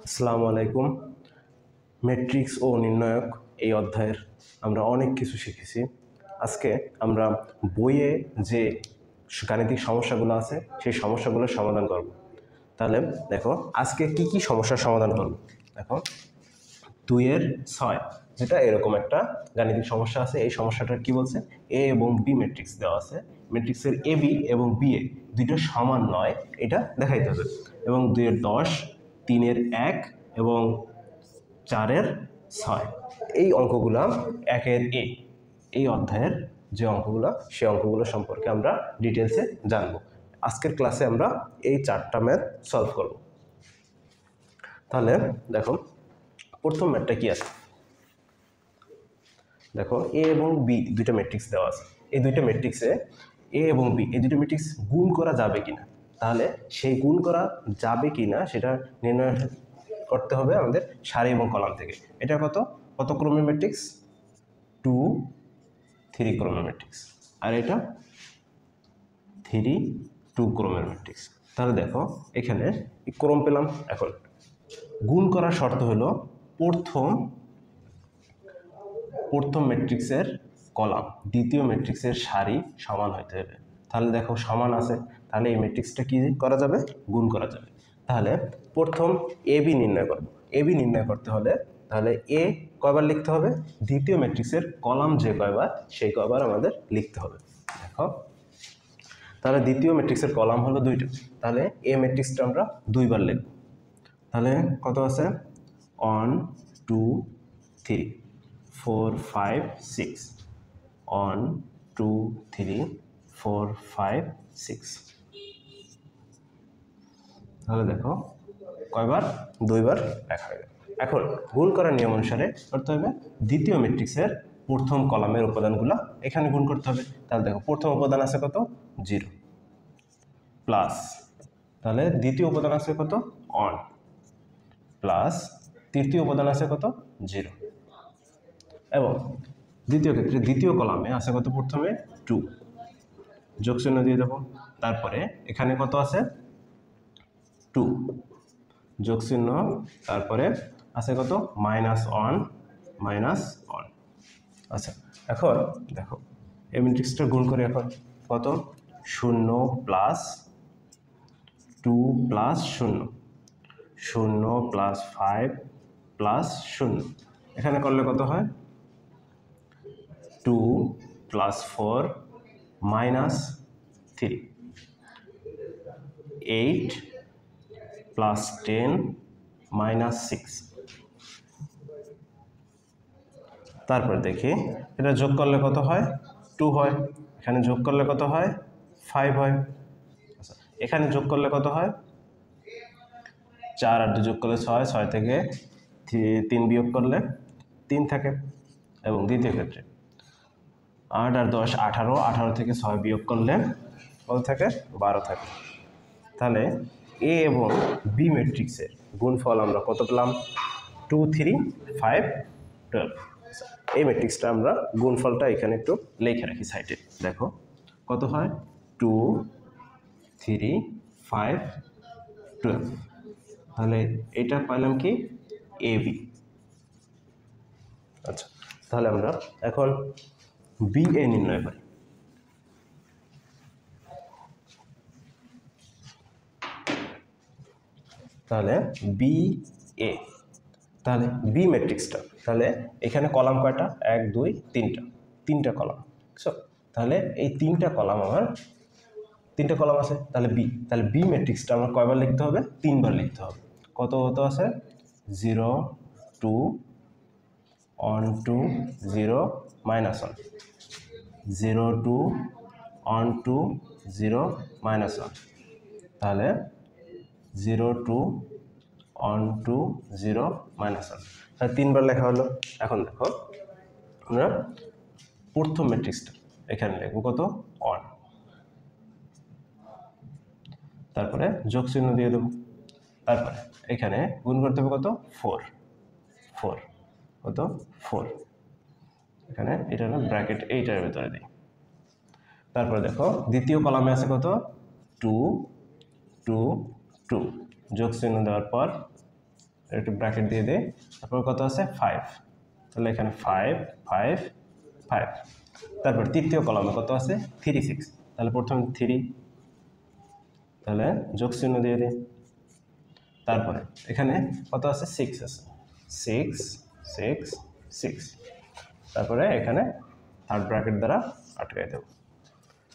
আসসালামু আলাইকুম। ম্যাট্রিক্স ও নির্ণায়ক এই অধ্যায়ের আমরা অনেক কিছু শিখেছি। আজকে আমরা বইয়ে যে গাণিতিক সমস্যাগুলো আছে সেই সমস্যাগুলোর সমাধান করব। তাহলে দেখো আজকে কি কি সমস্যার সমাধান করব। দেখো 2-এর 6 যেটা এরকম একটা গাণিতিক সমস্যা আছে। এই সমস্যাটার কি বলছে, এ এবং বি ম্যাট্রিক্স দেওয়া আছে, ম্যাট্রিক্সের এ বি এবং বি এ দুইটা সমান নয় এটা দেখাইতে হবে, এবং 2-এর 10, 3-এর 1 এবং 4-এর 6 এই অঙ্কগুলা 1-এর এ এই অধ্যায়ের যে অঙ্কগুলো সেই অঙ্কগুলো সম্পর্কে আমরা ডিটেলসে জানবো। আজকের ক্লাসে আমরা এই 4টা ম্যাথ সলভ করব। তাহলে দেখো প্রথম ম্যাথটা কি আছে, দেখো এ এবং বি দুইটা ম্যাট্রিক্স দেওয়া আছে। এই দুইটা ম্যাট্রিক্সে এ এবং বি এই দুইটা ম্যাট্রিক্স গুণ করা যাবে কিনা, তাহলে সেই গুণ করা যাবে কিনা সেটা নির্ণয় করতে হবে আমাদের সারি এবং কলাম থেকে। এটা কত কত ক্রমের ম্যাট্রিক্স, 2, 3 ক্রমের ম্যাট্রিক্স, আর এটা 3, 2 ক্রমের ম্যাট্রিক্স। তাহলে দেখো এখানে ক্রম পেলাম। এখন গুণ করার শর্ত হলো প্রথম ম্যাট্রিক্সের কলাম দ্বিতীয় ম্যাট্রিক্সের সারি সমান হতে হবে। তাহলে দেখো সমান আছে, তাহলে এই ম্যাট্রিক্সটা কি করা যাবে, গুণ করা যাবে। তাহলে প্রথম এ বি নির্ণয় করব। এ বি নির্ণয় করতে হলে তাহলে এ কয়বার লিখতে হবে, দ্বিতীয় ম্যাট্রিক্সের কলাম যে কয়বার সেই কয়বার আমাদের লিখতে হবে। দেখো তাহলে দ্বিতীয় ম্যাট্রিক্সের কলাম হলো 2টা, তাহলে এ ম্যাট্রিক্সটা আমরা 2বার লিখব। তাহলে কত আছে, 1, 2, 3, 4, 5, 6, 1, 2, 3, 4, 5, 6। তাহলে দেখো কয়বার, 2বার লেখা হয়ে গেল। এখন গুণ করার নিয়ম অনুসারে করতে হবে দ্বিতীয় ম্যাট্রিক্সের প্রথম কলামের উপাদানগুলো এখানে গুণ করতে হবে। তাহলে দেখো প্রথম উপাদান আছে কত, 0, প্লাস তাহলে দ্বিতীয় উপাদান আছে কত, 1, প্লাস তৃতীয় উপাদান আছে কত, 0, এবং দ্বিতীয় ক্ষেত্রে দ্বিতীয় কলামে আছে কত, প্রথমে 2, যোগচিহ্ন দিয়ে দেবো। তারপরে এখানে কত আছে, 2, যোগচিহ্ন, তারপরে আছে কত, -1, -1। আচ্ছা এখন দেখো এই ম্যাট্রিক্সটা গুণ করে, এখন কত, 0 প্লাস 2 প্লাস 0, 0 প্লাস 5 প্লাস 0, এখানে করলে কত হয়, 2 প্লাস 4 মাইনাস 3, 8 প্লাস 10 মাইনাস 6। তারপরে দেখি এটা যোগ করলে কত হয়, 2 হয়, এখানে যোগ করলে কত হয়, 5 হয়। আচ্ছা এখানে যোগ করলে কত হয়, 4 আর 2 যোগ করলে 6, 6 থেকে 3 বিয়োগ করলে 3 থাকে। এবং দ্বিতীয় ক্ষেত্রে 8 আর 10 18, 18 থেকে 6 বিয়োগ করলে কত থাকে, 12 থাকে। তাহলে এ এবং বি ম্যাট্রিক্সের গুণফল আমরা কত পেলাম, 2, 3, 5, 12। এই ম্যাট্রিক্সটা আমরা গুণফলটা এখানে একটু লিখে রাখি সাইডে। দেখো কত হয়, 2, 3, 5, 12। তাহলে এটা পাইলাম কি, এ বি। আচ্ছা তাহলে আমরা এখন বি এ নির্ণয় করি। তাহলে বি এ, তাহলে বি ম্যাট্রিক্সটা, তাহলে এখানে কলাম কয়টা, 1, 2, 3টা কলাম। তাহলে এই 3টা কলাম আমার 3টা কলাম আছে, তাহলে বি ম্যাট্রিক্সটা আমার কয়বার লিখতে হবে, 3বার লিখতে হবে। কত কত আছে, 0, 2, 1, 2, 0, -1, 0, 2, 1, 2, 0, -1। তাহলে 0, 2, 1, 2, 0, -1, তাহলে 3বার লেখা হলো। এখন দেখো আমরা প্রথম ম্যাট্রিক্সটা এখানে লিখবো কত, 1, তারপরে যোগ চিহ্ন দিয়ে দেবো। তারপরে এখানে গুণ করতে হবে কত, 4, কত, 4, এখানে এটা না ব্র্যাকেট এইটার ভিতরে দিই। তারপরে দেখো দ্বিতীয় কলামে আছে কত, 2, 2, 2, যোগ চিহ্ন দেওয়ার পর একটু ব্র্যাকেট দিয়ে দিই, তারপর কত আছে 5, তাহলে এখানে 5 5 5। তারপর তৃতীয় কলামে কত আছে 3 6, তাহলে প্রথমে 3, তাহলে যোগ চিহ্ন দিয়ে দিই। তারপরে এখানে কত আছে 6 আছে, 6 6 6, তারপরে এখানে থার্ড ব্র্যাকেট দ্বারা আটকাই দেব।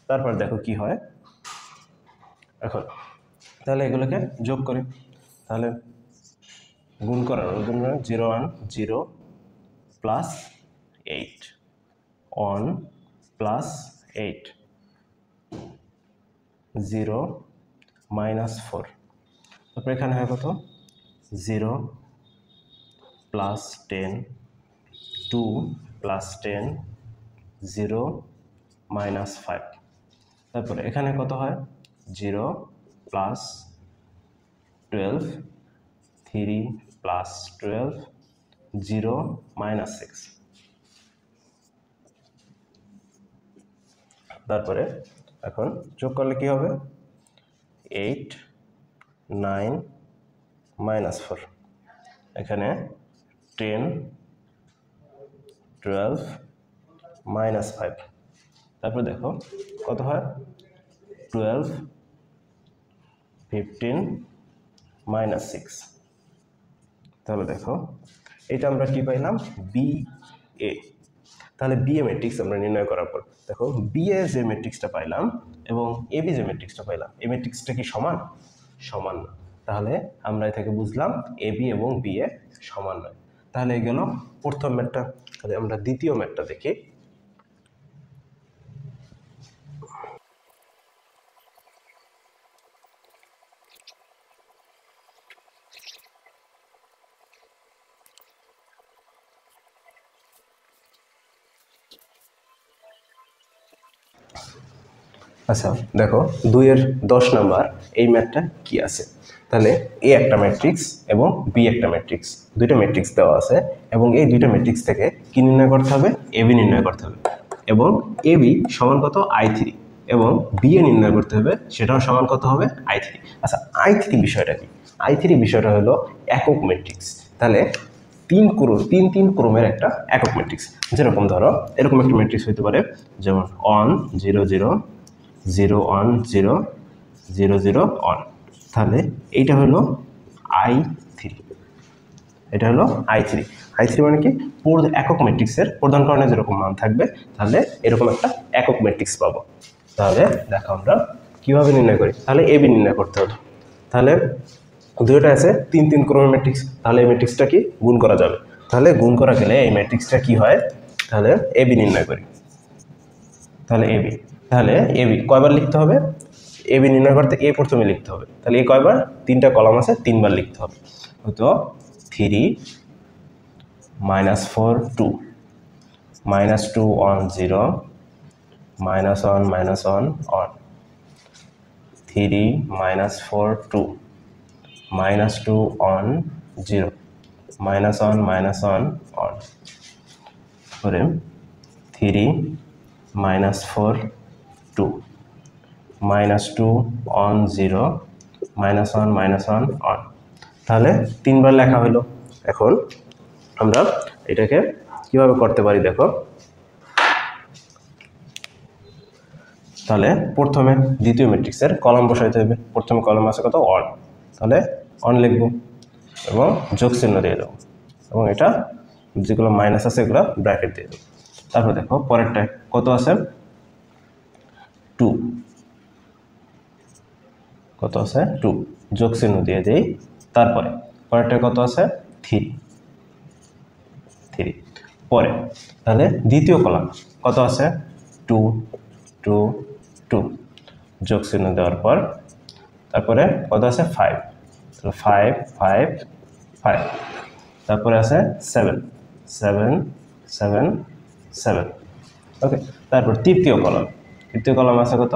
তারপর দেখো কি হয় এখন, তাহলে এগুলোকে যোগ করি। তাহলে গুণ করার জন্য 0 1 0 প্লাস 8 1 প্লাস 8 0 মাইনাস 4, তারপর এখানে হয় কত 0 প্লাস 10 2 প্লাস 10 0 মাইনাস 5, তারপরে এখানে কত হয় 0 প্লাস 12 3 প্লাস 12 0 মাইনাস 6, তারপরে এখন যোগ করলে কি হবে 8 9 মাইনাস 4, এখানে 10 12 মাইনাস 5, তারপর দেখো কত হয় 12 15 মাইনাস 6, তাহলে দেখো এটা আমরা কি পাইলাম বি এ। তাহলে বি এ ম্যাট্রিক্স আমরা নির্ণয় করার পর দেখো বি এ যে ম্যাট্রিক্সটা পাইলাম এবং এ বি যে ম্যাট্রিক্সটা পাইলাম, এই ম্যাট্রিক্সটা কি সমান? সমান না। তাহলে আমরা এ থেকে বুঝলাম এ বি এবং বি এ সমান নয়। তাহলে এই গেল প্রথম ম্যাটটা। তাহলে আমরা দ্বিতীয় ম্যাটটা দেখি। আচ্ছা দেখো 2-এর 10 নাম্বার এই ম্যাথটা কি আছে। তাহলে এ একটা ম্যাট্রিক্স এবং বি একটা ম্যাট্রিক্স, দুইটা ম্যাট্রিক্স দেওয়া আছে এবং এই দুইটা ম্যাট্রিক্স থেকে কি নির্ণয় করতে হবে এ বি নির্ণয় করতে হবে, এবং এ বি সমান কত I3 এবং বি এ নির্ণয় করতে হবে সেটাও সমান কত হবে I3। আচ্ছা I3 বিষয়টা কি? I3 বিষয়টা হলো একক ম্যাট্রিক্স। তাহলে তিন ক্রমের একটা একক ম্যাট্রিক্স। যেরকম ধরো এরকম একটা ম্যাট্রিক্স হতে পারে যেমন 1 0 0 0 1 0 0 0 1, তাহলে এইটা হলো I3, এটা হলো I3 মানে কি একক ম্যাট্রিক্সের প্রধানকরণে যেরকম মান থাকবে তাহলে এরকম একটা একক ম্যাট্রিক্স পাবো। তাহলে দেখো আমরা কিভাবে নির্ণয় করি। তাহলে এ বি নির্ণয় করতে হবে। তাহলে দুইটা আছে 3 3 ক্রমের ম্যাট্রিক্স, তাহলে এই ম্যাট্রিক্সটা কি গুণ করা যাবে। তাহলে গুণ করা গেলে এই ম্যাট্রিক্সটা কি হয়, তাহলে এ বি নির্ণয় করি। তাহলে এ বি, তাহলে এ বি কয়বার লিখতে হবে, এ বি নির্ণয় করতে এ প্রথমে লিখতে হবে। তাহলে এ কয়বার, তিনটা কলাম আছে 3বার লিখতে হবে। তো 3 -4 2 -2 1 0 -1 -1 1 3 -4 2 -2 1 0 -1 -1 1 করে 3 -4 2 -2 1 0 -1 -1 1, তাহলে 3বার লেখা হলো। এখন আমরা এটাকে কিভাবে করতে পারি দেখো। তাহলে প্রথমে দ্বিতীয় ম্যাট্রিক্সের কলাম বসাইতে হবে। প্রথমে কলাম আছে কত 1, তাহলে 1 লিখব এবং যোগ চিহ্ন দিয়ে দেবো এবং এটা যেগুলো মাইনাস আছে এগুলো ব্র্যাকেট দিয়ে দেবো। তারপর দেখো পরেরটায় কত আছে 2, কত আছে 2, যোগ চিহ্ন দিয়ে দেই। তারপরে পরেরটায় কত আছে 3 পরে তাহলে দ্বিতীয় কলাম কত আছে 2 2 2, যোগ চিহ্ন দেওয়ার পর তারপরে কত আছে 5, তাহলে 5 5 5, তারপরে আছে 7 7 7 7, ওকে। তারপর তৃতীয় কলাম আছে কত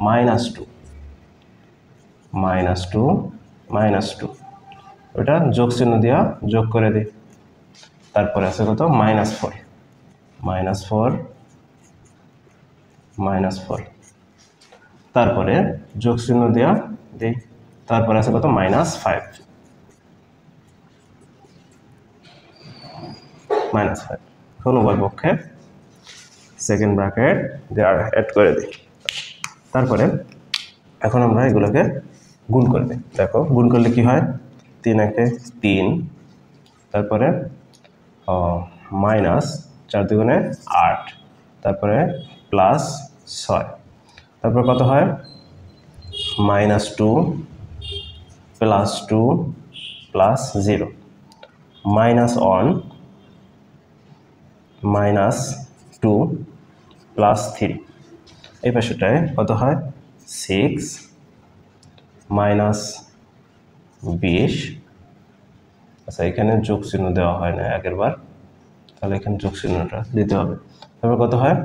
-2 -2 ওটা যোগ চিহ্ন দিয়া যোগ করে দিই। তারপরে আছে কত -4 -4, তারপরে যোগ চিহ্ন দেওয়া দিই। তারপরে আছে কত -5 -5 এখন উভয় পক্ষে সেকেন্ড ব্র্যাকেট দিয়ে অ্যাড করে দিই। তারপরে এখন আমরা এগুলোকে গুণ করে দিই। দেখো গুণ করলে কি হয় 3 একে 3, তারপরে -4 দুগুণে 8, তারপরে +6, তারপর কত হয় -2 +2 +0 -1 -2 +3, এই পাশেটায় কত হয় 6 -20, আচ্ছা এখানে যোগ চিহ্ন দেওয়া হয় না আগের বার, তাহলে এখানে যোগ চিহ্নটা দিতে হবে। তারপর কত হয়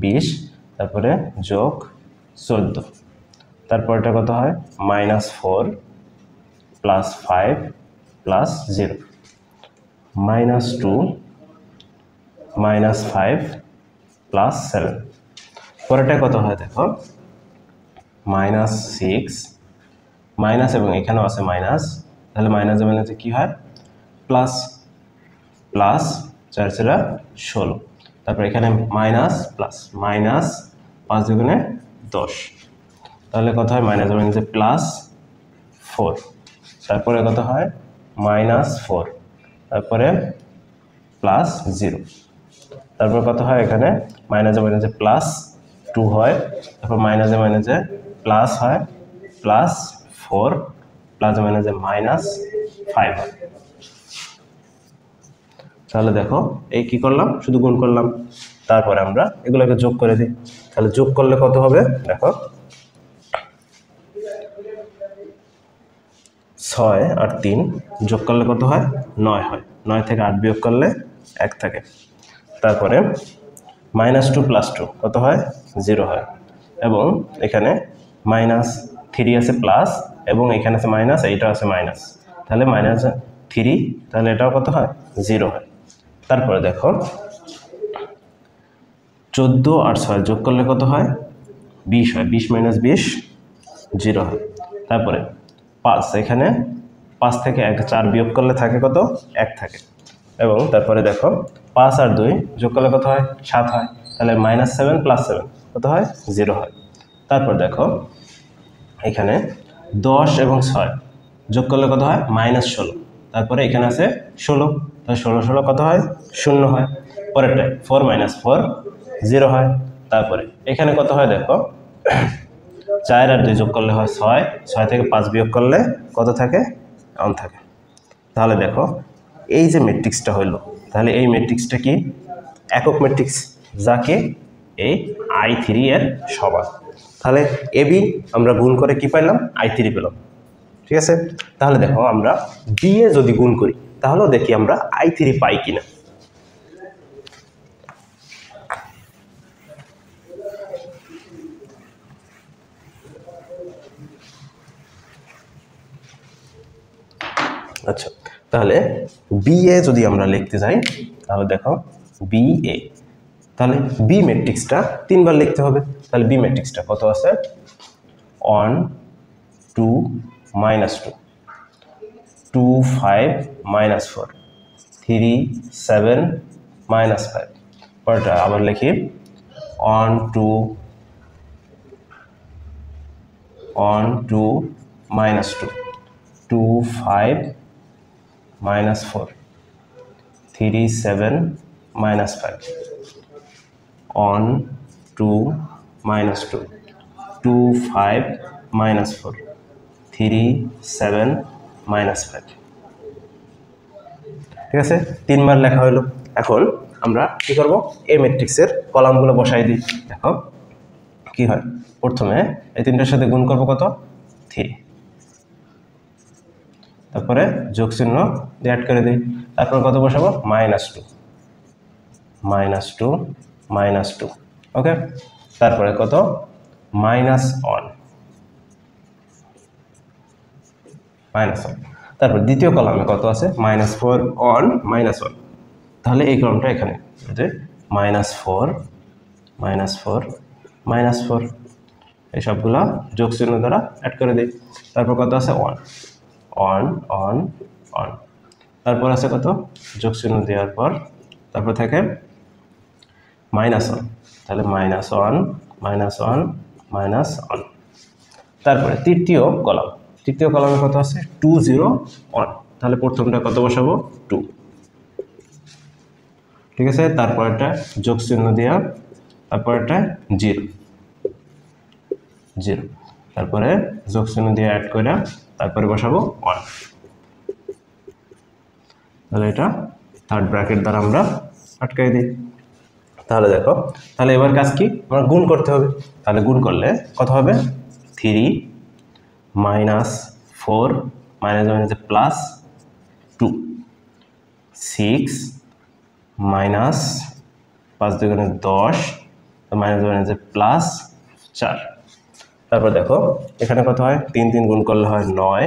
20, তারপরে যোগ 14, তারপরটা কত হয় -4 +5 +0 -2 -5 +7, পরেরটা কত হয় দেখো -6 মাইনাস এবং এখানেও আছে মাইনাস, তাহলে মাইনাসে মাইনাসে কি হয় প্লাস, প্লাস 4 4 16, তারপর এখানে মাইনাস প্লাস, মাইনাস 5 দুগুণে 10, তাহলে কত হয় মাইনাসে মাইনাসে +4, তারপরে কত হয় -4, তারপরে +0, তারপর কত হয় এখানে মাইনাসে মাইনাসে +2 হয়, তারপর মাইনাসে মাইনাসে প্লাস হয় +4, প্লাস মাইনাসে -5 হয়। তাহলে দেখো এই কি করলাম শুধু গুণ করলাম, তারপরে আমরা এগুলোকে যোগ করে দিই। তাহলে যোগ করলে কত হবে দেখো 6 আর 3 যোগ করলে কত হয় 9 হয়, 9 থেকে 8 বিয়োগ করলে 1 থাকে, তারপরে -2 + 2 কত হয় 0 হয়, এবং এখানে -3 আছে প্লাস, এবং এখানে আছে মাইনাস, এইটা আছে মাইনাস, তাহলে -3, তাহলে এটাও কত হয় 0 হয়। তারপরে দেখো 14 আর 6 যোগ করলে কত হয় 20 হয়, 20 - 20 0 হয়, তারপরে 5, এখানে 5 থেকে 4 বিয়োগ করলে থাকে কত 1 থাকে, এবং তারপরে দেখো 5 আর 2 যোগ করলে কত হয় 7 হয়, তাহলে -7 + 7 কত হয় 0 হয়। তারপর দেখো এখানে 10 এবং 6 যোগ করলে কত হয় -16, তারপরে এখানে আছে 16, তাহলে 16 16 কত হয় 0 হয়, পরেরটায় 4 - 4 0 হয়, তারপরে এখানে কত হয় দেখো 4 আর 2 যোগ করলে হয় 6, 6 থেকে 5 বিয়োগ করলে কত থাকে 1 থাকে। তাহলে দেখো এই যে ম্যাট্রিক্সটা হইলো, তাহলে এই ম্যাট্রিক্সটা কি একক ম্যাট্রিক্স, যাকে এই I3 এর সমান। তাহলে এবি আমরা গুণ করে কি পাইলাম I3 পেলাম, ঠিক আছে। তাহলে দেখো আমরা বি এ যদি গুণ করি তাহলেও দেখি আমরা I3 পাই কিনা। আচ্ছা, তাহলে বি এ যদি আমরা লিখতে যাই তাহলে দেখো বি এ, তাহলে বি ম্যাট্রিক্সটা 3 বার লিখতে হবে। তাহলে বি ম্যাট্রিক্সটা কত আছে 1 2 -2 2 5 -4 3 7 -5, পরটা আবার লিখি 1 2 -2 2 5 -4 3 7 -5 1 2 -2 2 5 -4 3 7 -5, ঠিক আছে 3 বার লেখা হলো। এখন আমরা কি করব এই ম্যাট্রিক্সের কলামগুলো বসাই দিই। দেখো কি হয়, প্রথমে এই তিনটার সাথে গুণ করব কত 3, তারপরে যোগ চিহ্ন দিয়ে অ্যাড করে দিই, তারপর কত বসাবো -2 -2 ওকে, তারপরে কত -1 তারপর দ্বিতীয় কলামে কত আছে -4 1 -1, তাহলে এই কলামটা এখানে -4 -4 -4, এই সবগুলা যোগ চিহ্ন দ্বারা অ্যাড করে দিই। তারপর কত আছে 1 1 1 1, তারপর আছে কত যোগ চিহ্ন দেওয়ার পর তারপর থাকে -1, তাহলে -1 -1 -1। তারপরে তৃতীয় কলামে কত আছে 2 0 1, তাহলে প্রথমটা কত বসাবো 2, ঠিক আছে। তারপর একটা যোগ চিহ্ন দেওয়া, তারপর একটা 0 0, তারপরে যোগ চিহ্ন দিয়ে অ্যাড করে তারপরে বসাবো 1, তাহলে এটা থার্ড ব্র্যাকেট দ্বারা আমরা আটকাই দিই। তাহলে দেখো, তাহলে এবার কাজ কি, আমরা গুণ করতে হবে। তাহলে গুণ করলে কত হবে 3 - 4 -1 প্লাস 2, 6 -5 2 10 -1 প্লাস 4। তারপর দেখো এখানে কত হয় 3 3 গুণ করলে হয় 9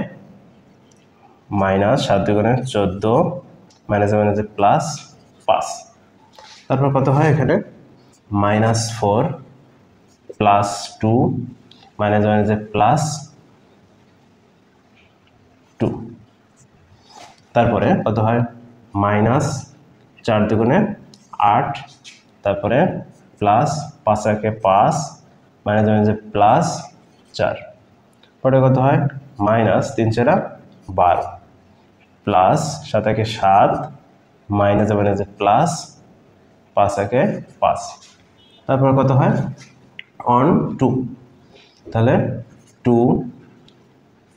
-7 2 14 -1 প্লাস 5। তারপর কত হয় এখানে -4 প্লাস 2 -1 প্লাস 2। তারপরে কত হয় -4 2 8, তারপরে প্লাস 5 1 5 -1 প্লাস 4। পরে কত হয় -3 4 12 প্লাস 7 1 7 -1 প্লাস 5 1 5। তারপর কত হয় 1 2, তাহলে 2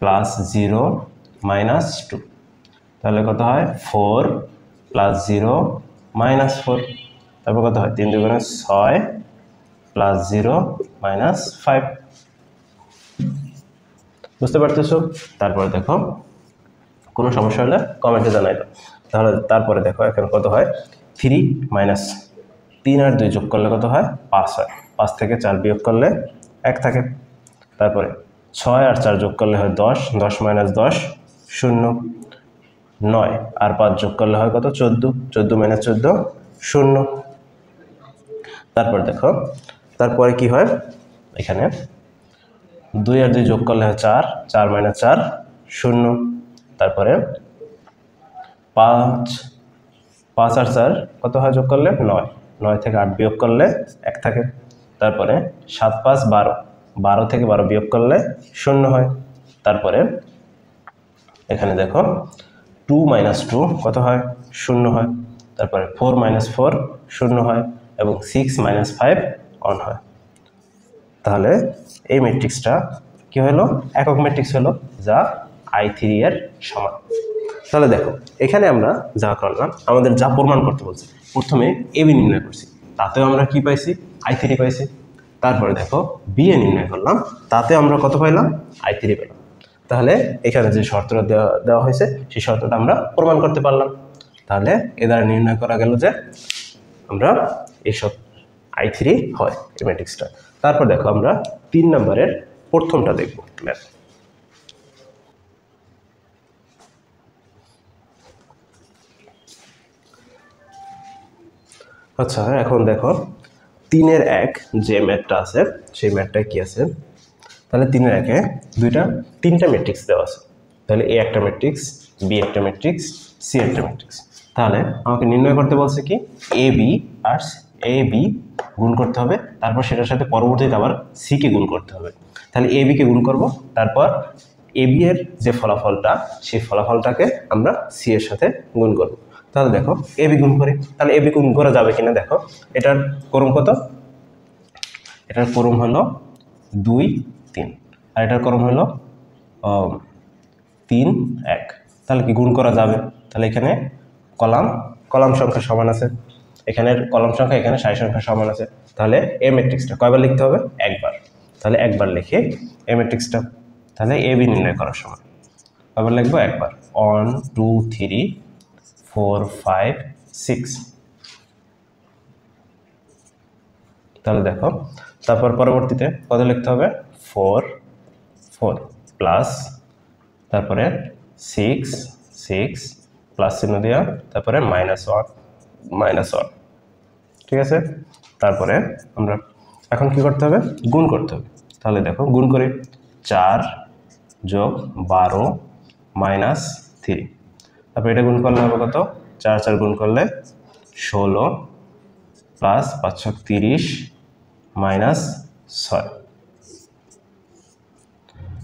প্লাস 0 -2, তাহলে কত হয় 4 প্লাস 0 -4। তারপর কত হয় 3 2 6 প্লাস 0 -5, বুঝতে পারতেছো। তারপরে দেখো কোনো সমস্যা হলে কমেন্টে জানাই দাও। তাহলে তারপরে দেখো এখন কত হয় 3 - 3 আর 2 যোগ করলে কত হয় 5 হয়, 5 থেকে 4 বিয়োগ করলে 1 থাকে। তারপরে 6 আর 4 যোগ করলে হয় 10 10 - 10 0, 9 আর 5 যোগ করলে হয় কত 14 14 - 14 0। তারপর দেখো তারপরে কি হয় এখানে 2 আর 2 যোগ করলে হয় 4 4 - 4 0। তারপরে 5 আর 4 কত হয় যোগ করলে 9 9 থেকে 8 বিয়োগ করলে 1 থাকে। তারপরে 7 5 12 12 থেকে 12 বিয়োগ করলে 0 হয়। তারপরে এখানে দেখো 2 - 2 কত হয় 0 হয়। তারপরে 4 - 4 0 হয় এবং 6 - 5 1 হয়। তাহলে এই ম্যাট্রিক্সটা কি হলো একক ম্যাট্রিক্স হলো যা I3 এর সমান। তাহলে দেখো এখানে আমরা যা করলাম আমাদের যা প্রমাণ করতে বলছে, প্রথমে এবি নির্ণয় করছি, তাতেও আমরা কি পাইছি I3 পাইছি। তারপরে দেখো বিএ নির্ণয় করলাম, তাতে আমরা কত পাইলাম I3 পেলাম। তাহলে এখানে যে শর্তটা দেওয়া হয়েছে সেই শর্তটা আমরা প্রমাণ করতে পারলাম। তাহলে এ দ্বারা নির্ণয় করা গেল যে আমরা এইসব I3 হয় এই ম্যাট্রিক্সটা। তারপর দেখো আমরা 3 নম্বরের প্রথমটা দেখব ম্যাথ। আচ্ছা এখন দেখো 3 এর 1 যে ম্যাথটা আছে সেই ম্যাথটায় কি আছে, তাহলে 3 এর 1-এ তিনটা ম্যাট্রিক্স দেওয়া আছে। তাহলে এ একটা ম্যাট্রিক্স, বি একটা ম্যাট্রিক্স, সি একটা ম্যাট্রিক্স। তাহলে আমাকে নির্ণয় করতে বলছে কি A B R A B গুণ করতে হবে, তারপর সেটার সাথে পরবর্তীতে আবার সি কে গুণ করতে হবে। তাহলে এ বি কে গুণ করব, তারপর এ বি এর যে ফলাফলটা সেই ফলাফলটাকে আমরা সি এর সাথে গুণ করব। তাহলে দেখো এ বি গুণ করি, তাহলে এ বি গুণ করা যাবে কিনা দেখো। এটার ক্রম কত, এটার ক্রম হলো 2 3 আর এটার ক্রম হলো 3 1। তাহলে কি গুণ করা যাবে। তাহলে এখানে কলাম সংখ্যা সমান আছে, এখানের কলাম সংখ্যা এখানে সারি সংখ্যা সমান আছে। তাহলে এ ম্যাট্রিক্সটা কয়বার লিখতে হবে একবার। তাহলে একবার লিখে এ ম্যাট্রিক্সটা, তাহলে এ বি নির্ণয় করার সময় কয়বার লিখবো একবার 1 2 3 4 5 6। তাহলে দেখো তারপর পরবর্তীতে কত লিখতে হবে 4 4 প্লাস তারপরে 6 6 প্লাস চিহ্ন দেওয়া, তারপরে -1 ঠিক আছে। তারপরে আমরা এখন কি করতে হবে গুণ করতে হবে। তাহলে দেখো গুণ করে 4 যোগ 12 মাইনাস 3, তারপর এটা গুণ করলে হবে কত, 4 4 গুণ করলে 16 প্লাস 530 মাইনাস 6,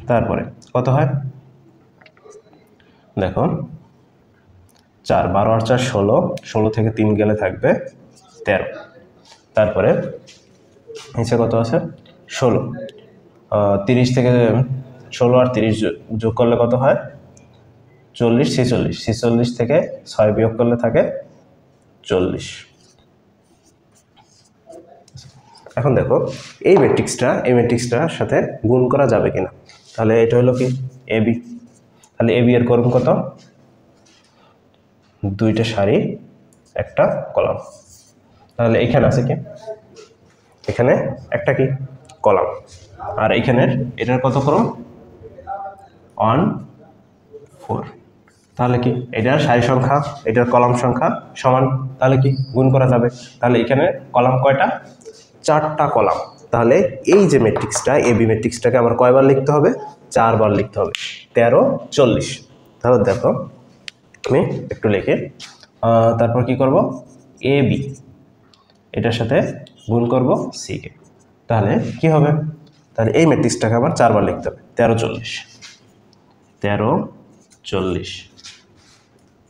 তারপরে কত হয় দেখো 4 12 আর 4 16, 16 থেকে 3 গেলে থাকবে 13, তারপরে নিচে কত আছে 16, 30 থেকে 16 আর 30 যোগ করলে কত হয় 40 46, 46 থেকে 6 বিয়োগ করলে থাকে 40। এখন দেখো এই ম্যাট্রিক্সটার সাথে গুণ করা যাবে কিনা, তাহলে এটা হলো কি এবি, তাহলে এবি এর করুন কত, দুইটা সারি একটা কলাম, তাহলে এখানে আছে কি, এখানে একটা কি কলাম, আর এখানের এটার কত ক্রম 1 4, তাহলে কি এটার সারি সংখ্যা এটার কলাম সংখ্যা সমান, তাহলে কি গুণ করা যাবে, তাহলে এখানে কলাম কয়টা 4টা কলাম, তাহলে এই যে ম্যাট্রিক্সটা এবি ম্যাট্রিক্সটাকে আমার কয়বার লিখতে হবে 4 বার লিখতে হবে, 13 40, তাহলে দেখো আমি একটু লিখে তারপর কি করব এবি এটার সাথে গুণ করব সি কে, তাহলে কি হবে, তাহলে এই ম্যাট্রিক্সটাকে আমার 4 বার লিখতে হবে 13 40 13 40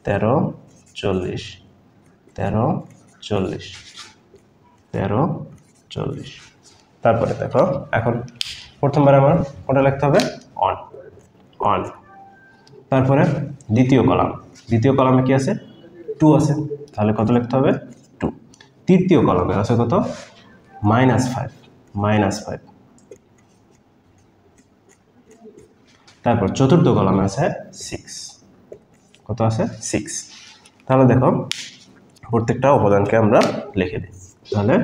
13 40 13 40 13 40, তারপরে দেখো এখন প্রথমবার আমার কোনটা লিখতে হবে অন অন, তারপরে দ্বিতীয় কলামে কি আছে 2 আছে, তাহলে কত লিখতে হবে 2, তৃতীয় কলামে আছে কত -5, তারপর চতুর্থ কলামে আছে 6, কত আছে 6, তাহলে দেখো প্রত্যেকটা উপাদানকে আমরা লিখে দিই, তাহলে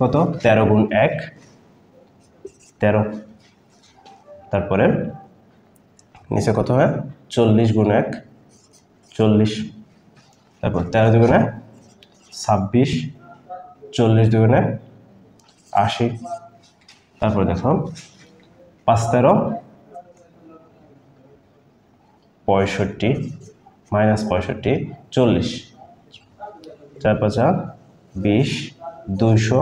কত 13 গুণ 1 13, তারপরে নিচে কত হয় 40 গুণ 1 40, তারপর 13 দুগুণে 26, 40 দুগুণে 80, তারপর দেখো 5 13 65 মাইনাস 65 40, 4 5 20 200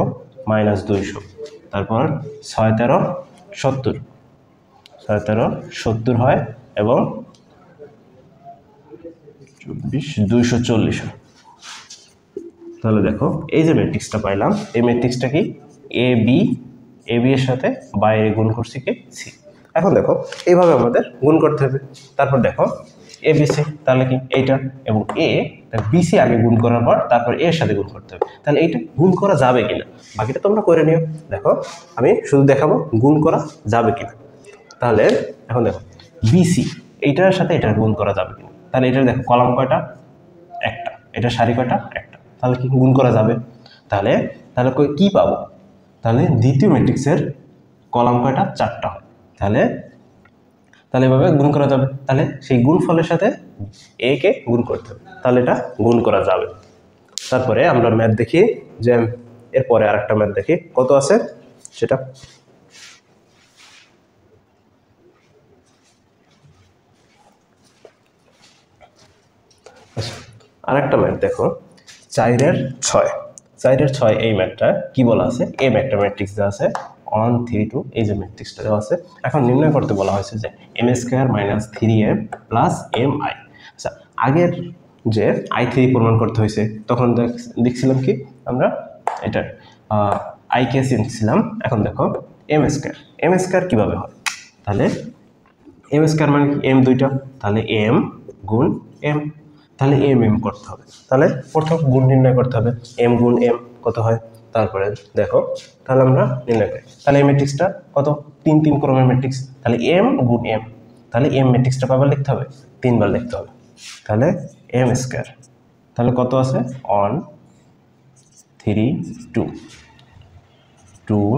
মাইনাস 200, তারপর 6 13 70, 6 13 70 হয় এবং 240 হয়, তাহলে দেখো এই যে ম্যাট্রিক্সটা পাইলাম এই ম্যাট্রিক্সটা কি এবি এর সাথে বাইরে গুণ করছি কি সি, এখন দেখো এইভাবে আমাদের গুণ করতে হবে, তারপর দেখো এবিসি তাহলে কি এইটা এবং এ বিসি আগে গুণ করার পর তারপর এর সাথে গুণ করতে হবে, তাহলে এইটা গুণ করা যাবে কিনা বাকিটা তোমরা করে নিও, দেখো আমি শুধু দেখাবো গুণ করা যাবে কিনা, তাহলে এখন দেখো বিসি এইটার সাথে এটা গুণ করা যাবে কিনা, তাহলে এটা দেখো কলাম কয়টা একটা, এটা সারি কয়টা একটা, তাহলে কি গুণ করা যাবে, তাহলে তাহলে কি পাবো, তাহলে দ্বিতীয় ম্যাট্রিক্সের কলাম কয়টা 4টা হয়, তাহলে তাহলে এভাবে গুণ করা যাবে, তাহলে সেই গুণফলের সাথে এ কে গুণ করতে হবে, তাহলে এটা গুণ করা যাবে। তারপরে আমরা ম্যাথ দেখি যে এরপরে আরেকটা ম্যাথ দেখি কত আছে সেটা, আচ্ছা আরেকটা ম্যাথ দেখো 4 এর 6 এই ম্যাথটা কি বলা আছে, এম একটা ম্যাট্রিক্স দেওয়া আছে 1 3 2, এই যে ম্যাট্রিক্সটা দেওয়া আছে, এখন নির্ণয় করতে বলা হয়েছে যে m² - 3m + mi, আচ্ছা আগের যে i3 প্রমাণ করতে হয়েছে তখন দেখছিলাম কি আমরা এটা i কে চিনছিলাম, এখন দেখো m² কিভাবে হয়, তাহলে m² মানে কি m দুইটা, তাহলে m গুণ m, তাহলে m করতে হবে, তাহলে প্রথম গুণ নির্ণয় করতে হবে m গুণ m কত হয়, তারপরে দেখো তাহলে আমরা নির্ণয় করি, তাহলে এই ম্যাট্রিক্সটা কত 3 3 ক্রমের ম্যাট্রিক্স, তাহলে m গুণ m, তাহলে m ম্যাট্রিক্সটা কয়বার লিখতে হবে 3 বার লিখতে হবে, তাহলে m², তাহলে কত আছে 1 3 2 2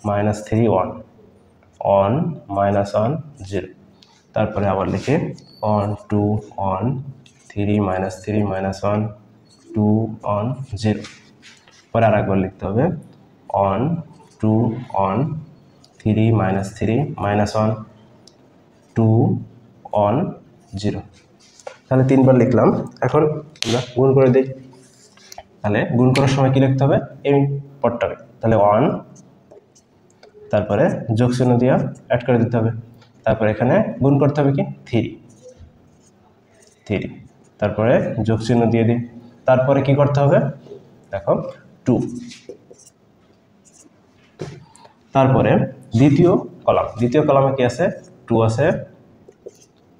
-3 1 1 -1 0, তারপরে আবার লিখে 1 2 1 3 -3 -1 2 1 0, পরে আরেকবার লিখতে হবে 1 2 1 3 -3 -1 2 1 0। তাহলে 3 বার লিখলাম। এখন আমরা গুণ করে দিই। তাহলে গুণ করার সময় কি লিখতে হবে? এই পদটাকে। তাহলে 1, তারপরে যোগ চিহ্ন দিয়ে অ্যাড করে দিতে হবে। তারপরে এখানে গুণ করতে হবে কি 3, তারপরে যোগ চিহ্ন দিয়ে দিই। তারপরে কি করতে হবে? দেখো 2, তারপরে দ্বিতীয় কলামে কি আছে? 2 আছে।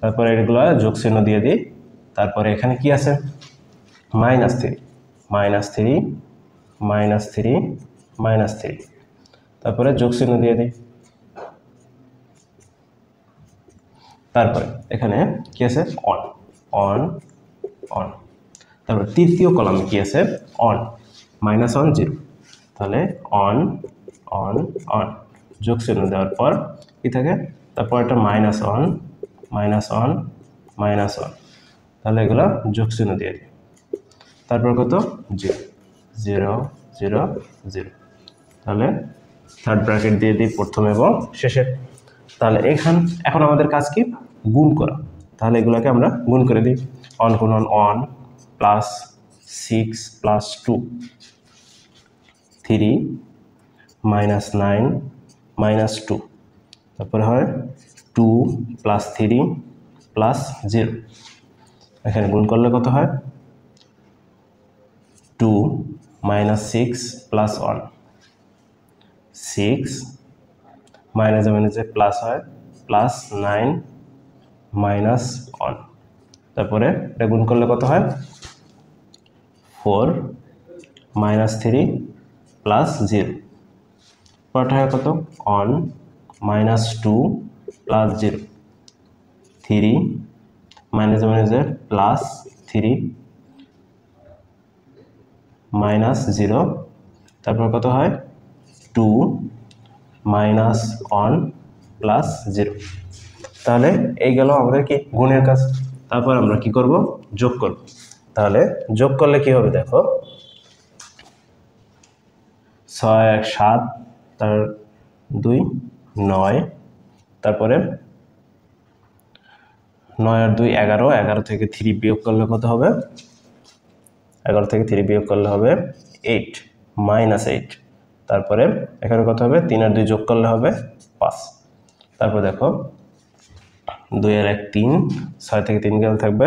তারপরে এগুলো যোগ চিহ্ন দিয়ে দিই। তারপরে এখানে কি আছে? -3, -3 তারপরে যোগ চিহ্ন দিয়ে দিই। তারপরে এখানে কি আছে? 1 তারপর তৃতীয় কলামে কি আছে? 1 -1 0। তাহলে 1 যোগ চিহ্ন দেওয়ার পর কি থাকে? তারপর একটা -1 তাহলে এগুলো যোগ চিহ্ন দিয়ে দিই। তারপর কত? 0 0 0। তাহলে থার্ড ব্র্যাকেট দিয়ে দিই প্রথম এবং শেষে। তাহলে এখন আমাদের কাজ কি? গুণ করা। তাহলে এগুলোকে আমরা গুণ করে দিই। 1 × 1 প্লাস 6 প্লাস 2 3 -9 -2, তারপরে হয় 2 + 3 + 0। এখানে গুণ করলে কত হয়? 2 - 6 + 1 6 মাইনাসে প্লাস হয় +9 -1। তারপরে এটা গুণ করলে কত হয়? 4 -3 + 0। পরটা হয় কত? 1 -2 + 0 3 মাইনাসে +3 -0। তারপর কত হয়? 2 -1 + 0। তাহলে এই গেল আমাদের কি গুণের কাজ। তারপর আমরা কি করব? যোগ করব। তাহলে যোগ করলে কি হবে? দেখো 6 1 7, তার 2 9, তারপরে 9 আর 2 11, 11 থেকে 3 বিয়োগ করলে কত হবে? 11 থেকে 3 বিয়োগ করলে হবে 8 -8। তারপরে এখানে কত হবে? 3 আর 2 যোগ করলে হবে 5। তারপর দেখো 2 আর 1 3, 6 থেকে 3 গেলে থাকবে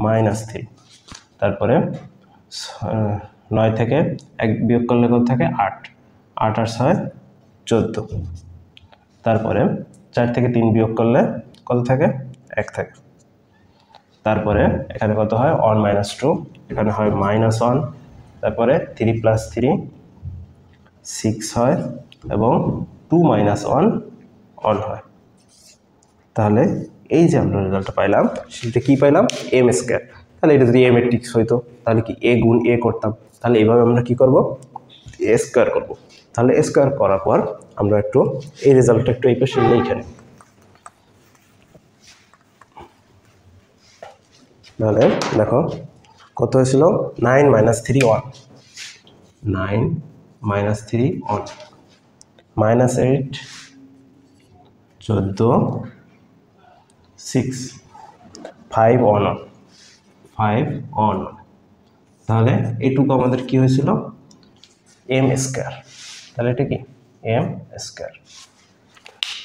-3। তারপরে 9 থেকে 1 বিয়োগ করলে কত থাকে? 8 8 আর 6 14। তারপরে 4 থেকে 3 বিয়োগ করলে কত থাকে? 1 থাকে। তারপরে এখানে কত হয়? 1 - 2, এখানে হয় -1। তারপরে 3 + 3 6 হয় এবং 2 - 1 হয়। তাহলে এই যে আমরা রেজাল্টটা পাইলাম, সেটা কি পাইলাম? m²। তাহলে এটা যদি a ম্যাট্রিক্স হইতো তাহলে কি a গুণ a করতাম। তাহলে এইভাবে আমরা কি করব? a² করব। তাহলে a² করার পর আমরা একটু এই রেজাল্টটা একটু এই পাশে লিখে নিই। তাহলে দেখো কত হয়েছিল? 9 - 3 1 9 - 3 1 -8 14 6 5 1 5 1। তাহলে এইটুকু আমাদের কি হয়েছিল? m²। তাহলে এটা কি? m²।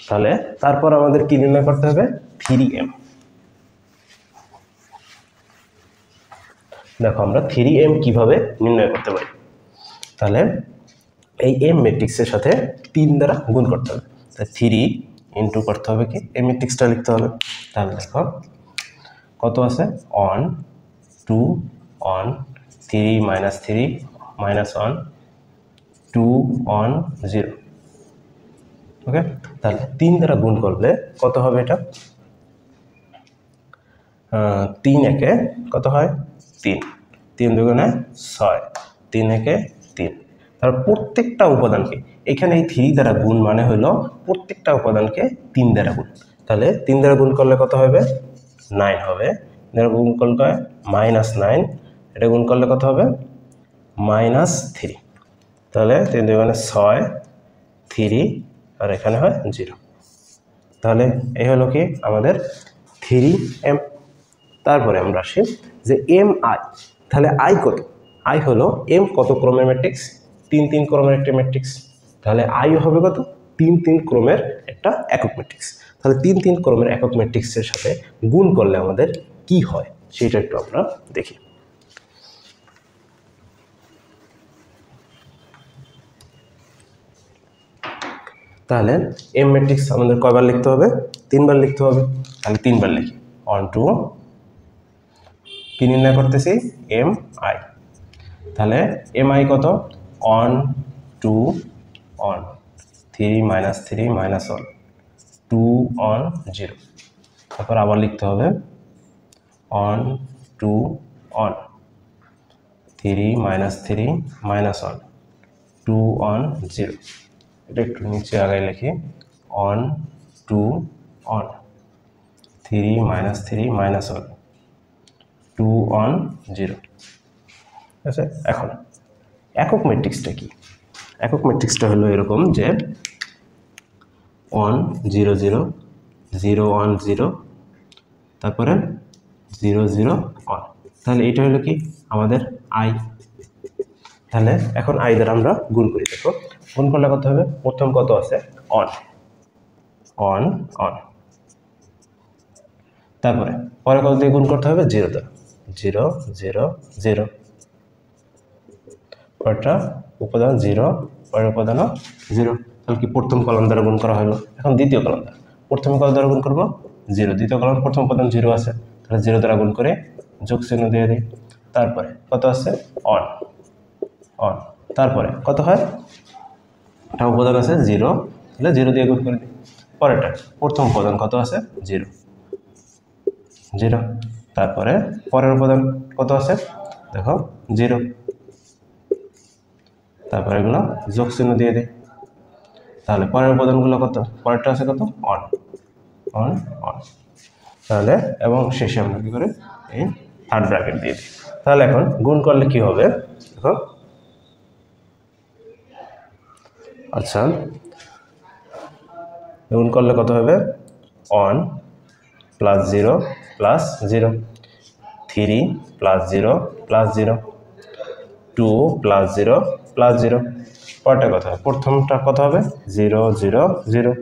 তাহলে তারপর আমাদের কি নির্ণয় করতে হবে? 3m। দেখো আমরা 3m কিভাবে নির্ণয় করতে পারি। তাহলে এই m ম্যাট্রিক্সের সাথে 3 দ্বারা গুণ করতে হবে। তাহলে 3 ইন্টু করতে হবে কি? এই ম্যাট্রিক্সটা লিখতে হবে। তাহলে দেখো কত আছে? 1 2 1 3 -3 -1 2 1 0। ওকে, তাহলে 3 দ্বারা গুণ করলে কত হবে? এটা 3 একে কত হয়? 3 3 দুগুণে 6 3 একে 3। তারপর প্রত্যেকটা উপাদানকে এখানে এই 3 দ্বারা গুণ মানে হলো প্রত্যেকটা উপাদানকে 3 দ্বারা গুণ। তাহলে 3 দ্বারা গুণ করলে কত হবে? 9 হবে। দ্বারা গুণ করলে -9, এটা গুণ করলে কত হবে? -3। তাহলে 3 দুগুণে 6 3 আর এখানে হয় 0। তাহলে এই হলো কি আমাদের 3m। তারপরে আমরা আসি যে mi, তাহলে i কত? i হলো m কত ক্রমের ম্যাট্রিক্স? 3 3 ক্রমের একটা ম্যাট্রিক্স। তাহলে i হবে কত? 3 3 ক্রমের একটা একক ম্যাট্রিক্স। তাহলে 3 3 ক্রমের একক ম্যাট্রিক্সের সাথে গুণ করলে আমাদের কি হয় সেটা একটু আমরা দেখি। তাহলে এম ম্যাট্রিক্স আমাদের কয়বার লিখতে হবে? 3 বার লিখতে হবে। তাহলে 3 বার লিখি। 1 2 কি নির্ণয় করতেছি? M I. তাহলে এম আই কত? 1 2 1 3 -3 -1 2 1 0। তারপর আবার লিখতে হবে 1 2 1 3 -3 -1 2 1 0। এটা একটু নিচে আগায় লিখি 1 2 1 3 -3 -1 2 1 0। ঠিক আছে, এখন একক ম্যাট্রিক্সটা কি? একক ম্যাট্রিক্সটা হলো এরকম যে 1 0 0 0 1 0 তারপরে 0 0 1। তাহলে এটা হলো কি আমাদের আই। তাহলে এখন আই দ্বারা আমরা গুণ করি। দেখো গুণ করলে কত হবে? প্রথম কত আছে? 1 1 1। তারপরে পরে কত দিয়ে গুণ করতে হবে? 0 দ্বারা 0 0 0। পরেরটা উপাদান 0, পরের উপাদানও 0। তাহলে কি প্রথম কলাম দ্বারা গুণ করা হলো। এখন দ্বিতীয় কলাম দ্বারা, প্রথমে কত দ্বারা গুণ করবো? 0। দ্বিতীয় কলাম প্রথম উপাদান 0 আছে, তাহলে 0 দ্বারা গুণ করে যোগ চিহ্ন দিয়ে দিই। তারপরে কত আছে? 1 1। তারপরে কত হয়? একটা উপাদান আছে 0, তাহলে 0 দিয়ে গুণ করে দিই। পরেরটা প্রথম উপাদান কত আছে? 0 0। তারপরে পরের উপাদান কত আছে? দেখো 0। তারপরে এগুলো যোগ চিহ্ন দিয়ে দিই। তাহলে পরের উপাদানগুলো কত? পরেরটা আছে কত? 1 1 1। তাহলে এবং শেষে আমরা কী করে এই থার্ড ব্র্যাকেট দিয়ে দিই। তাহলে এখন গুণ করলে কি হবে দেখো। আচ্ছা, গুণ করলে কত হবে? 1 + 0 + 0 3 + 0 + 0 2 + 0 + 0। পরেরটা কত হবে? প্রথমটা কত হবে? 0 0 0।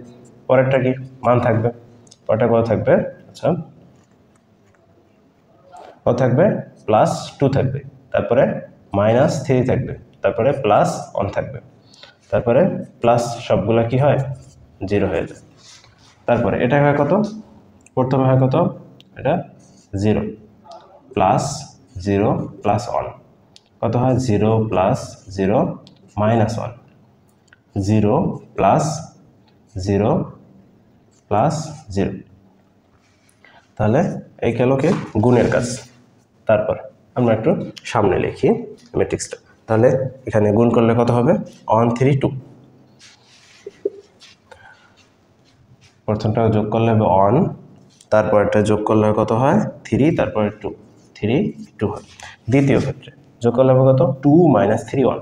পরেরটা কি মান থাকবে? পরেরটা কত থাকবে? আচ্ছা কত থাকবে? +2 থাকবে, তারপরে -3 থাকবে, তারপরে +1 থাকবে, তারপরে প্লাস সবগুলা কি হয়? 0 হয়ে যায়। তারপরে এটা হয় কত? প্রথমে হয় কত? এটা 0 + 0 + 1 কত হয়? 0 + 0 - 1 0 + 0 + 0। তাহলে এই গেল কি গুণের কাজ। তারপর আমরা একটু সামনে লিখি ম্যাট্রিক্সটা। তাহলে এখানে গুণ করলে কত হবে? 1 3 2। প্রথমটা যোগ করলে হবে 1, তারপরটা যোগ করলে কত হয়? 3, তারপরে 2 3 2 হয়। দ্বিতীয় ক্ষেত্রে যোগ করলে হবে কত? 2 - 3 1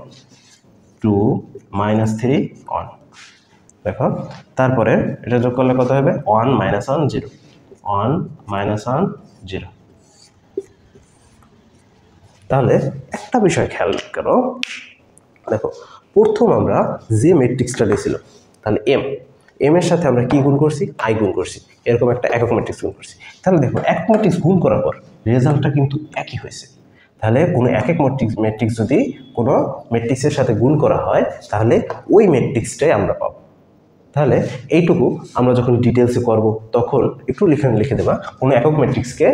2 - 3 1। দেখো তারপরে এটা যোগ করলে কত হবে? 1 - 1 0 1 - 1 0। তাহলে একটা বিষয় খেয়াল করো, দেখো প্রথম আমরা যে ম্যাট্রিক্সটা নিয়েছিল, তাহলে এম এর সাথে আমরা কি গুণ করছি? আই গুণ করছি, এরকম একটা একক ম্যাট্রিক্স গুণ করছি। তাহলে দেখো এক ম্যাট্রিক্স গুণ করার পর রেজাল্টটা কিন্তু একই হয়েছে। তাহলে কোনো একক ম্যাট্রিক্স যদি কোনো ম্যাট্রিক্সের সাথে গুণ করা হয় তাহলে ওই ম্যাট্রিক্সটাই আমরা পাবো। তাহলে এইটুকু আমরা যখন ডিটেলসে করব তখন একটু লিখে দেবা। কোনো একক ম্যাট্রিক্সকে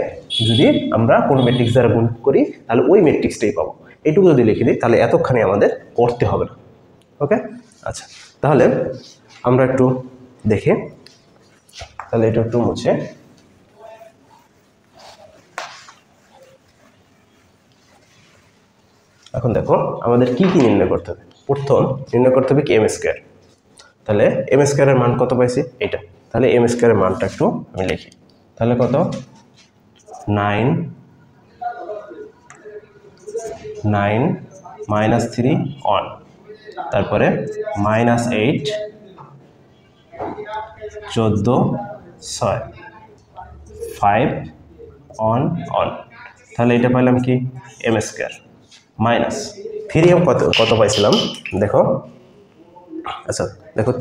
যদি আমরা কোনো ম্যাট্রিক্স দ্বারা গুণ করি তাহলে ওই ম্যাট্রিক্সটাই পাবো। এইটুকু যদি লিখে দিই তাহলে এতখানি আমাদের করতে হবে না। ওকে, আচ্ছা তাহলে আমরা একটু দেখে, তাহলে এটা একটু মুছে। এখন দেখো আমাদের কি কি নির্ণয় করতে হবে। প্রথম নির্ণয় করতে হবে কি এম স্কোয়ার। তাহলে এম স্কোয়ারের মান কত পাইছি? এটা। তাহলে এম স্কোয়ারের মানটা একটু আমি লিখি। তাহলে কত? 9 -3 1, তারপরে -8 14 6 5 অন অন, তাহলে এটা পাইলাম কি এম স্কোয়ার মাইনাস 3m কত পাইছিলাম দেখো, আচ্ছা দেখো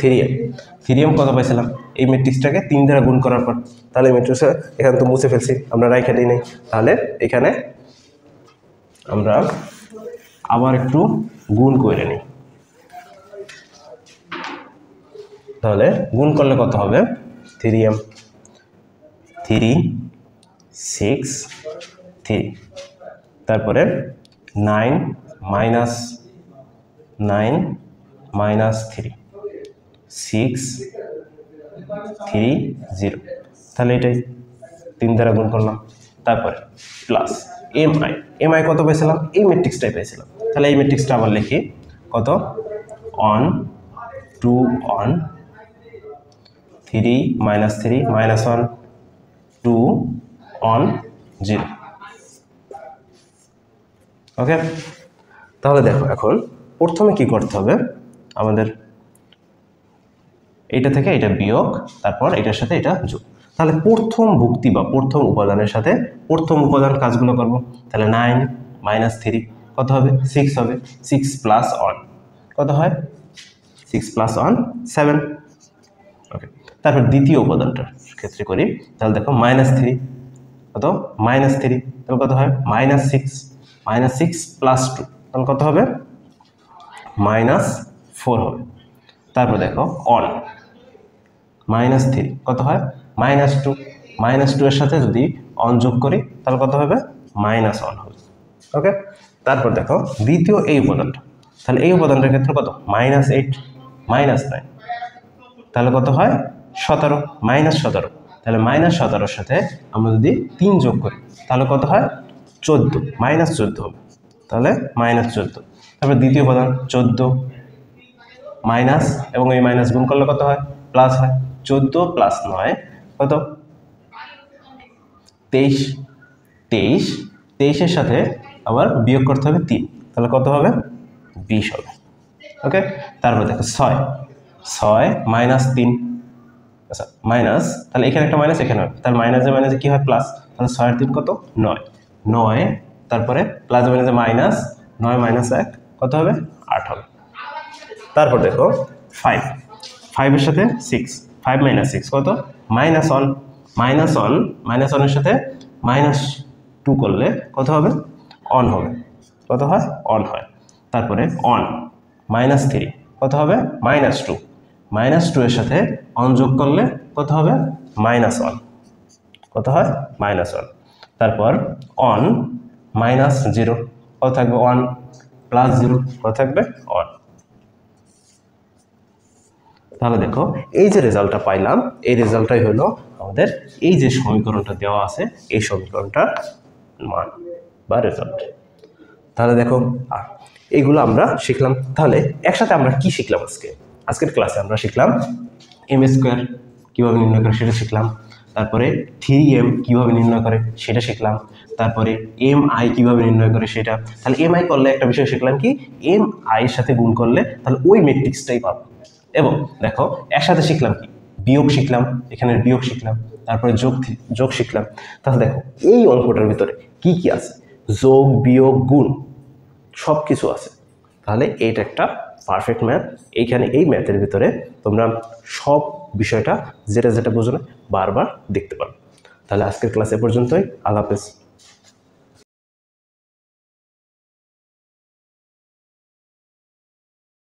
3m কত পাইছিলাম এই ম্যাট্রিক্সটাকে 3 দ্বারা গুণ করার পর, তাহলে ম্যাট্রিক্সে এখানে তো মুছে ফেলছি আমরা, রাইখা দিই নাই, তাহলে এখানে আমরা আবার একটু গুণ করে নিই, তাহলে গুণ করলে কত হবে 3m 3 6 3, তারপরে 9 মাইনাস 3 6 3 0, তাহলে এটাই 3 দ্বারা গুণ করলাম, তারপরে প্লাস এমআই কত পেয়েছিলাম এই ম্যাট্রিক্সটাই পেয়েছিলাম, তাহলে এই ম্যাট্রিক্সটা আবার লিখি কত অন 2 অন 3 মাইনাস 1 2 অন 0। ওকে, তাহলে দেখো এখন প্রথমে কি করতে হবে আমাদের, এটা থেকে এটা বিয়োগ, তারপর এটার সাথে এটা যোগ, তাহলে প্রথম ভুক্তি বা প্রথম উপাদানের সাথে প্রথম উপাদান কাজগুলো করব, তাহলে 9 মাইনাস 3 কত হবে 6 হবে, 6 প্লাস 1 কত হয় 6 প্লাস 1 7। ওকে, তারপর দ্বিতীয় উপাদানটার ক্ষেত্রে করি, তাহলে দেখো -3 কত -3, তাহলে কত হয় -6 প্লাস 2, তাহলে কত হবে -4 হবে। তারপর দেখো অন -3 কত হয় -2 এর সাথে যদি অন যোগ করি তাহলে কত হবে -1 হবে। ওকে, তারপর দেখো দ্বিতীয় এই উপাদানটা, তাহলে এই উপাদানটার ক্ষেত্রে কত -8 -9, তাহলে কত হয় 17 -17, তাহলে -17 সাথে আমরা যদি 3 যোগ করি তাহলে কত হয় 14 -14 হবে, তাহলে -14। তারপর দ্বিতীয় উপাদান 14 মাইনাস এবং এই মাইনাস গুণ করলে কত হয় প্লাস হয়, 14 প্লাস 9 কত 23, 23 সাথে আবার বিয়োগ করতে হবে 3, তাহলে কত হবে 20 হবে। ওকে, তারপর দেখো 6 মাইনাস 3, আচ্ছা মাইনাস, তাহলে এখানে একটা মাইনাস এখানে হবে, তাহলে মাইনাসে কি হয় প্লাস, তাহলে 6 আর 3 কত 9, তারপরে প্লাস মাইনাসে মাইনাস 9 মাইনাস 1 কত হবে 8 হবে। তারপর দেখো 5 এর সাথে 6, 5 মাইনাস 6 কত -1 এর সাথে -2 করলে কত হবে অন হবে, কত হয় অন হয়। তারপরে অন -3 কত হবে -2 এর সাথে অন যোগ করলে কত হবে -1, কত হয় -1। তারপর অন -0 কত থাকবে 1 প্লাস 0 কত থাকবে 1। তাহলে দেখো এই যে রেজাল্টটা পাইলাম এই রেজাল্টটাই হলো আমাদের এই যে সমীকরণটা দেওয়া আছে এই সমীকরণটার মান বা রেজাল্ট। তাহলে দেখো এইগুলো আমরা শিখলাম, তাহলে একসাথে আমরা কি শিখলাম আজকের ক্লাসে আমরা শিখলাম এম স্কোয়ার কীভাবে নির্ণয় করে সেটা শিখলাম, তারপরে 3m কীভাবে নির্ণয় করে সেটা শিখলাম, তারপরে mi কীভাবে নির্ণয় করে সেটা, তাহলে mi করলে একটা বিষয় শিখলাম কি mi এর সাথে গুণ করলে তাহলে ওই ম্যাট্রিক্সটাই পাবো। এবং দেখো একসাথে শিখলাম কি বিয়োগ শিখলাম, এখানের বিয়োগ শিখলাম, তারপরে যোগ শিখলাম। তাহলে দেখো এই অঙ্কটার ভিতরে কি কি আছে যোগ বিয়োগ গুণ সব কিছু আছে, তাহলে এইটা একটা পারফেক্ট ম্যাথ। এইখানে এই ম্যাথের ভিতরে তোমরা সব বিষয়টা যেটা বোঝো না বারবার দেখতে পারো। তাহলে আজকের ক্লাস এ পর্যন্তই, আল্লাহ হাফেজ।